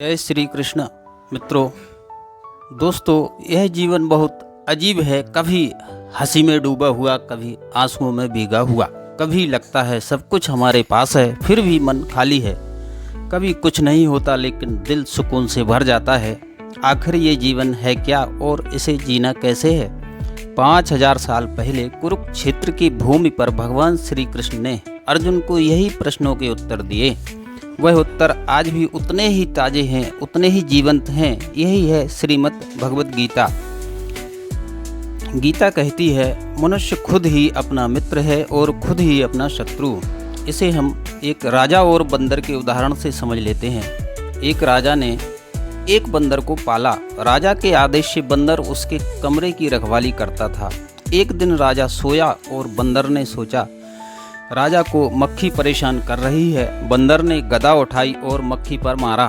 जय श्री कृष्ण। मित्रों, दोस्तों, यह जीवन बहुत अजीब है। कभी हंसी में डूबा हुआ, कभी आंसुओं में भीगा हुआ। कभी लगता है सब कुछ हमारे पास है, फिर भी मन खाली है। कभी कुछ नहीं होता लेकिन दिल सुकून से भर जाता है। आखिर ये जीवन है क्या और इसे जीना कैसे है? 5000 साल पहले कुरुक्षेत्र की भूमि पर भगवान श्री कृष्ण ने अर्जुन को यही प्रश्नों के उत्तर दिए। वह उत्तर आज भी उतने ही ताजे हैं, उतने ही जीवंत हैं। यही है श्रीमद् भगवद गीता। गीता कहती है, मनुष्य खुद ही अपना मित्र है और खुद ही अपना शत्रु। इसे हम एक राजा और बंदर के उदाहरण से समझ लेते हैं। एक राजा ने एक बंदर को पाला। राजा के आदेश से बंदर उसके कमरे की रखवाली करता था। एक दिन राजा सोया और बंदर ने सोचा, राजा को मक्खी परेशान कर रही है। बंदर ने गदा उठाई और मक्खी पर मारा।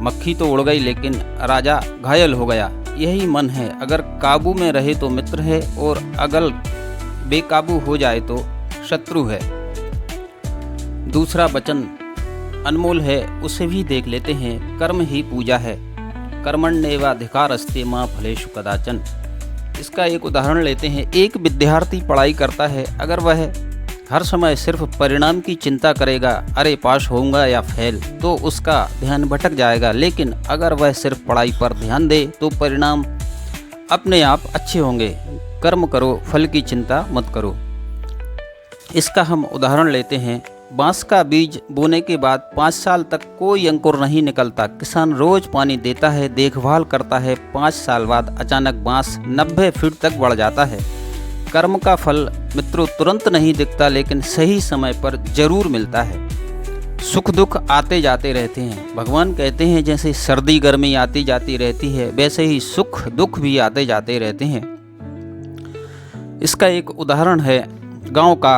मक्खी तो उड़ गई लेकिन राजा घायल हो गया। यही मन है, अगर काबू में रहे तो मित्र है और अगर बेकाबू हो जाए तो शत्रु है। दूसरा वचन अनमोल है, उसे भी देख लेते हैं। कर्म ही पूजा है, कर्मण्येवाधिकारस्ते मा फलेषु कदाचन। इसका एक उदाहरण लेते हैं। एक विद्यार्थी पढ़ाई करता है। अगर वह हर समय सिर्फ परिणाम की चिंता करेगा, अरे पास होऊंगा या फेल, तो उसका ध्यान भटक जाएगा। लेकिन अगर वह सिर्फ पढ़ाई पर ध्यान दे तो परिणाम अपने आप अच्छे होंगे। कर्म करो, फल की चिंता मत करो। इसका हम उदाहरण लेते हैं। बांस का बीज बोने के बाद 5 साल तक कोई अंकुर नहीं निकलता। किसान रोज पानी देता है, देखभाल करता है। 5 साल बाद अचानक बांस 90 फीट तक बढ़ जाता है। कर्म का फल मित्रों तुरंत नहीं दिखता, लेकिन सही समय पर जरूर मिलता है। सुख दुख आते जाते रहते हैं। भगवान कहते हैं, जैसे सर्दी गर्मी आती जाती रहती है, वैसे ही सुख दुख भी आते जाते रहते हैं। इसका एक उदाहरण है गांव का।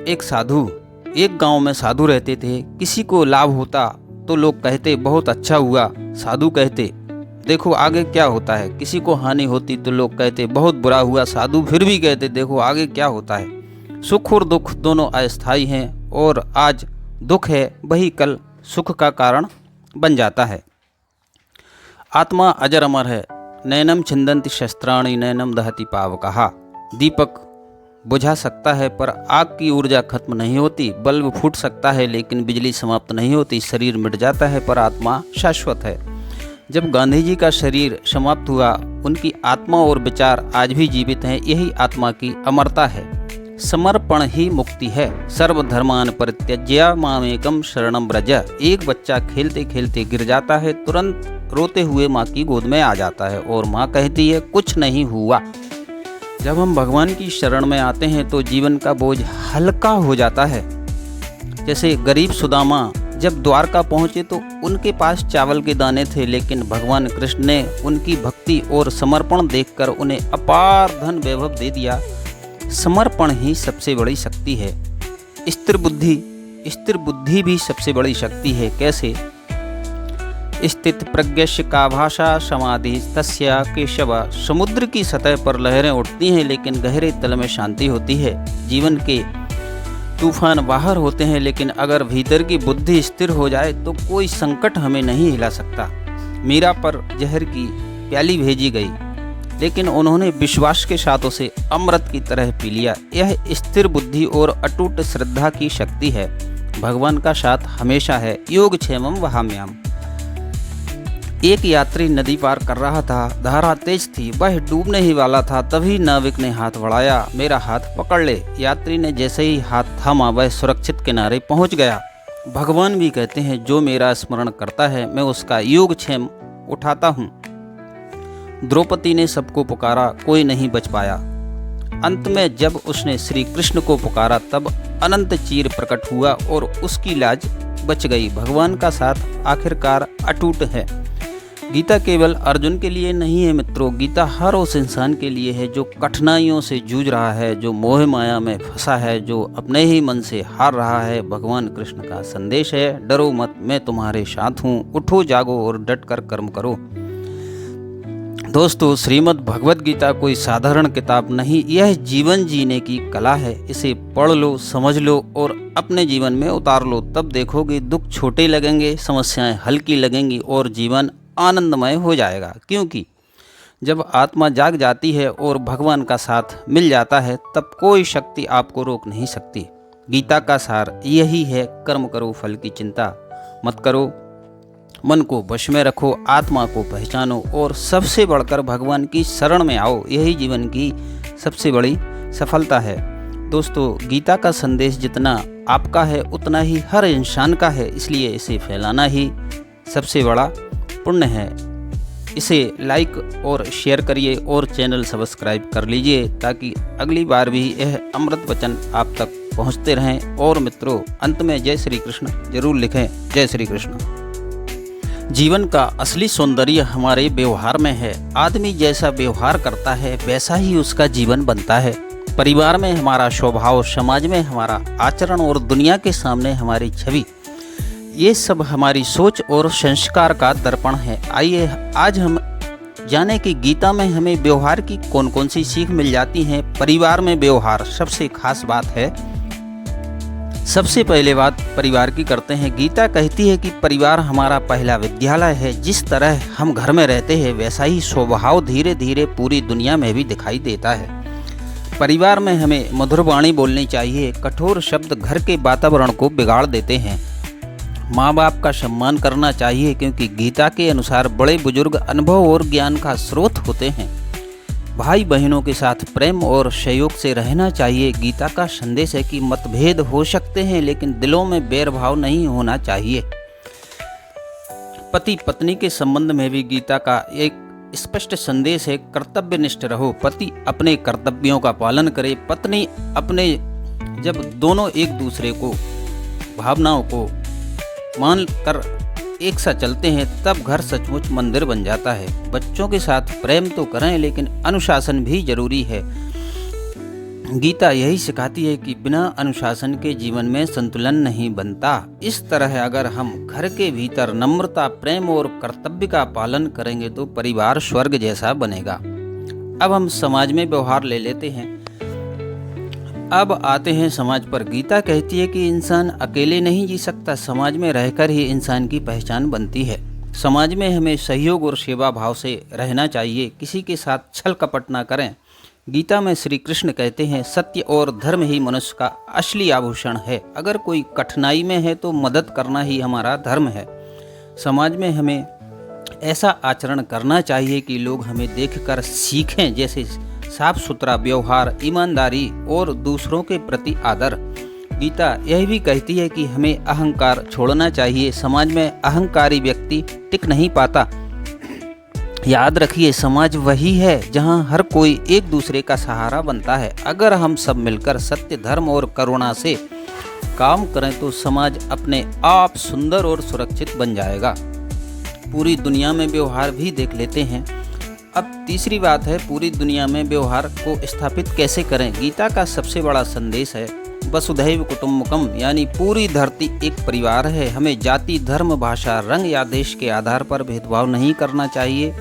एक साधु, एक गांव में साधु रहते थे। किसी को लाभ होता तो लोग कहते बहुत अच्छा हुआ। साधु कहते देखो आगे क्या होता है। किसी को हानि होती तो लोग कहते बहुत बुरा हुआ। साधु फिर भी कहते देखो आगे क्या होता है। सुख और दुख दोनों अस्थायी हैं, और आज दुख है वही कल सुख का कारण बन जाता है। आत्मा अजर अमर है। नैनम छिंदन्ति शस्त्राणि नैनम दहति पावकः। दीपक बुझा सकता है पर आग की ऊर्जा खत्म नहीं होती। बल्ब फूट सकता है लेकिन बिजली समाप्त नहीं होती। शरीर मिट जाता है पर आत्मा शाश्वत है। जब गांधी जी का शरीर समाप्त हुआ, उनकी आत्मा और विचार आज भी जीवित हैं। यही आत्मा की अमरता है। समर्पण ही मुक्ति है। सर्वधर्मान परित्यज्य मामेकम शरणम व्रज। एक बच्चा खेलते खेलते गिर जाता है, तुरंत रोते हुए माँ की गोद में आ जाता है और माँ कहती है कुछ नहीं हुआ। जब हम भगवान की शरण में आते हैं तो जीवन का बोझ हल्का हो जाता है। जैसे गरीब सुदामा जब द्वारका पहुँचे तो उनके पास चावल के दाने थे, लेकिन भगवान कृष्ण ने उनकी भक्ति और समर्पण देखकर उन्हें अपार धन वैभव दे दिया। समर्पण ही सबसे बड़ी शक्ति है। स्थिर बुद्धि भी सबसे बड़ी शक्ति है। कैसे? स्थित प्रज्ञस्य का भाषा समाधि तस्या केशव। समुद्र की सतह पर लहरें उठती हैं लेकिन गहरे तल में शांति होती है। जीवन के तूफान बाहर होते हैं, लेकिन अगर भीतर की बुद्धि स्थिर हो जाए तो कोई संकट हमें नहीं हिला सकता। मीरा पर जहर की प्याली भेजी गई, लेकिन उन्होंने विश्वास के साथ उसे अमृत की तरह पी लिया। यह स्थिर बुद्धि और अटूट श्रद्धा की शक्ति है। भगवान का साथ हमेशा है। योगक्षेमम वहाम्याम। एक यात्री नदी पार कर रहा था। धारा तेज थी, वह डूबने ही वाला था। तभी नाविक ने हाथ बढ़ाया, मेरा हाथ पकड़ ले। यात्री ने जैसे ही हाथ थामा, वह सुरक्षित किनारे पहुंच गया। भगवान भी कहते हैं, जो मेरा स्मरण करता है मैं उसका योगक्षेम उठाता हूँ। द्रौपदी ने सबको पुकारा, कोई नहीं बच पाया। अंत में जब उसने श्री कृष्ण को पुकारा तब अनंत चीर प्रकट हुआ और उसकी लाज बच गई। भगवान का साथ आखिरकार अटूट है। गीता केवल अर्जुन के लिए नहीं है मित्रों। गीता हर उस इंसान के लिए है जो कठिनाइयों से जूझ रहा है, जो मोह माया में फंसा है, जो अपने ही मन से हार रहा है। भगवान कृष्ण का संदेश है, डरो मत, मैं तुम्हारे साथ हूँ। उठो जागो और डट कर कर्म करो। दोस्तों, श्रीमद् भगवद गीता कोई साधारण किताब नहीं, यह जीवन जीने की कला है। इसे पढ़ लो, समझ लो और अपने जीवन में उतार लो, तब देखोगे दुख छोटे लगेंगे, समस्याएं हल्की लगेंगी और जीवन आनंदमय हो जाएगा। क्योंकि जब आत्मा जाग जाती है और भगवान का साथ मिल जाता है, तब कोई शक्ति आपको रोक नहीं सकती। गीता का सार यही है, कर्म करो, फल की चिंता मत करो, मन को वश में रखो, आत्मा को पहचानो और सबसे बढ़कर भगवान की शरण में आओ। यही जीवन की सबसे बड़ी सफलता है। दोस्तों, गीता का संदेश जितना आपका है उतना ही हर इंसान का है, इसलिए इसे फैलाना ही सबसे बड़ा पुण्य है। इसे लाइक और शेयर करिए और चैनल सब्सक्राइब कर लीजिए, ताकि अगली बार भी यह अमृत वचन आप तक पहुंचते रहें। और मित्रों, अंत में जय श्री कृष्ण जरूर लिखें। जय श्री कृष्ण। जीवन का असली सौंदर्य हमारे व्यवहार में है। आदमी जैसा व्यवहार करता है वैसा ही उसका जीवन बनता है। परिवार में हमारा स्वभाव, समाज में हमारा आचरण और दुनिया के सामने हमारी छवि, ये सब हमारी सोच और संस्कार का दर्पण है। आइए आज हम जाने कि गीता में हमें व्यवहार की कौन कौन सी सीख मिल जाती हैं। परिवार में व्यवहार सबसे खास बात है। सबसे पहले बात परिवार की करते हैं। गीता कहती है कि परिवार हमारा पहला विद्यालय है। जिस तरह हम घर में रहते हैं वैसा ही स्वभाव धीरे धीरे पूरी दुनिया में भी दिखाई देता है। परिवार में हमें मधुर वाणी बोलनी चाहिए। कठोर शब्द घर के वातावरण को बिगाड़ देते हैं। माँ बाप का सम्मान करना चाहिए, क्योंकि गीता के अनुसार बड़े बुजुर्ग अनुभव और ज्ञान का स्रोत होते हैं। भाई बहनों के साथ प्रेम और सहयोग से रहना चाहिए। गीता का संदेश है कि मतभेद हो सकते हैं, लेकिन दिलों में बैरभाव नहीं होना चाहिए। पति पत्नी के संबंध में भी गीता का एक स्पष्ट संदेश है, कर्तव्यनिष्ठ रहो। पति अपने कर्तव्यों का पालन करे, पत्नी अपने। जब दोनों एक दूसरे को भावनाओं को मान कर एक साथ चलते हैं, तब घर सचमुच मंदिर बन जाता है। बच्चों के साथ प्रेम तो करें, लेकिन अनुशासन भी जरूरी है। गीता यही सिखाती है कि बिना अनुशासन के जीवन में संतुलन नहीं बनता। इस तरह अगर हम घर के भीतर नम्रता, प्रेम और कर्तव्य का पालन करेंगे तो परिवार स्वर्ग जैसा बनेगा। अब हम समाज में व्यवहार ले लेते हैं। अब आते हैं समाज पर। गीता कहती है कि इंसान अकेले नहीं जी सकता, समाज में रहकर ही इंसान की पहचान बनती है। समाज में हमें सहयोग और सेवा भाव से रहना चाहिए। किसी के साथ छल कपट ना करें। गीता में श्री कृष्ण कहते हैं, सत्य और धर्म ही मनुष्य का असली आभूषण है। अगर कोई कठिनाई में है तो मदद करना ही हमारा धर्म है। समाज में हमें ऐसा आचरण करना चाहिए कि लोग हमें देखकर सीखें, जैसे साफ सुथरा व्यवहार, ईमानदारी और दूसरों के प्रति आदर। गीता यह भी कहती है कि हमें अहंकार छोड़ना चाहिए। समाज में अहंकारी व्यक्ति टिक नहीं पाता। याद रखिए, समाज वही है जहां हर कोई एक दूसरे का सहारा बनता है। अगर हम सब मिलकर सत्य, धर्म और करुणा से काम करें तो समाज अपने आप सुंदर और सुरक्षित बन जाएगा। पूरी दुनिया में व्यवहार भी देख लेते हैं। अब तीसरी बात है, पूरी दुनिया में व्यवहार को स्थापित कैसे करें। गीता का सबसे बड़ा संदेश है वसुधैव कुटुम्बकम, यानी पूरी धरती एक परिवार है। हमें जाति, धर्म, भाषा, रंग या देश के आधार पर भेदभाव नहीं करना चाहिए।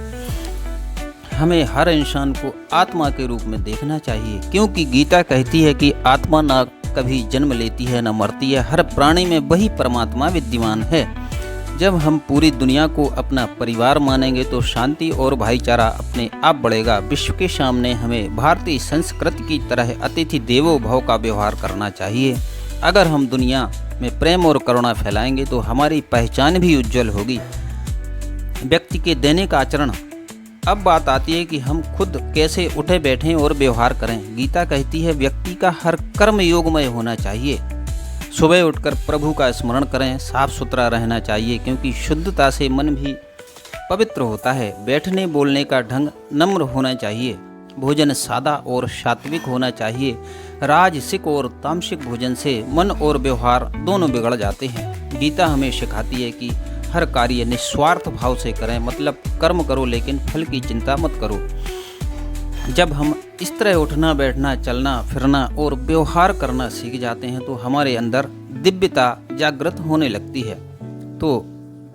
हमें हर इंसान को आत्मा के रूप में देखना चाहिए, क्योंकि गीता कहती है कि आत्मा न कभी जन्म लेती है न मरती है। हर प्राणी में वही परमात्मा विद्यमान है। जब हम पूरी दुनिया को अपना परिवार मानेंगे तो शांति और भाईचारा अपने आप बढ़ेगा। विश्व के सामने हमें भारतीय संस्कृति की तरह अतिथि देवो भव का व्यवहार करना चाहिए। अगर हम दुनिया में प्रेम और करुणा फैलाएंगे तो हमारी पहचान भी उज्जवल होगी। व्यक्ति के दैनिक आचरण। अब बात आती है कि हम खुद कैसे उठे बैठें और व्यवहार करें। गीता कहती है व्यक्ति का हर कर्म योगमय होना चाहिए। सुबह उठकर प्रभु का स्मरण करें। साफ सुथरा रहना चाहिए, क्योंकि शुद्धता से मन भी पवित्र होता है। बैठने बोलने का ढंग नम्र होना चाहिए। भोजन सादा और सात्विक होना चाहिए। राजसिक और तामसिक भोजन से मन और व्यवहार दोनों बिगड़ जाते हैं। गीता हमें सिखाती है कि हर कार्य निस्वार्थ भाव से करें, मतलब कर्म करो लेकिन फल की चिंता मत करो। जब हम इस तरह उठना, बैठना, चलना, फिरना और व्यवहार करना सीख जाते हैं तो हमारे अंदर दिव्यता जागृत होने लगती है। तो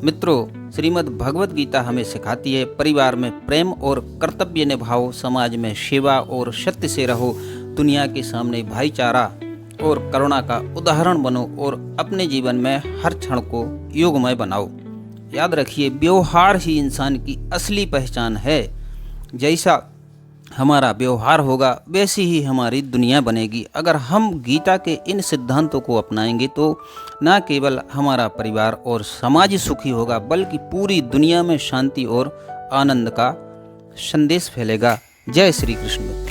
मित्रों, श्रीमद् भगवत गीता हमें सिखाती है परिवार में प्रेम और कर्तव्य निभाओ, समाज में सेवा और सत्य से रहो, दुनिया के सामने भाईचारा और करुणा का उदाहरण बनो और अपने जीवन में हर क्षण को योगमय बनाओ। याद रखिए, व्यवहार ही इंसान की असली पहचान है। जैसा हमारा व्यवहार होगा वैसी ही हमारी दुनिया बनेगी। अगर हम गीता के इन सिद्धांतों को अपनाएंगे तो न केवल हमारा परिवार और समाज सुखी होगा, बल्कि पूरी दुनिया में शांति और आनंद का संदेश फैलेगा। जय श्री कृष्ण।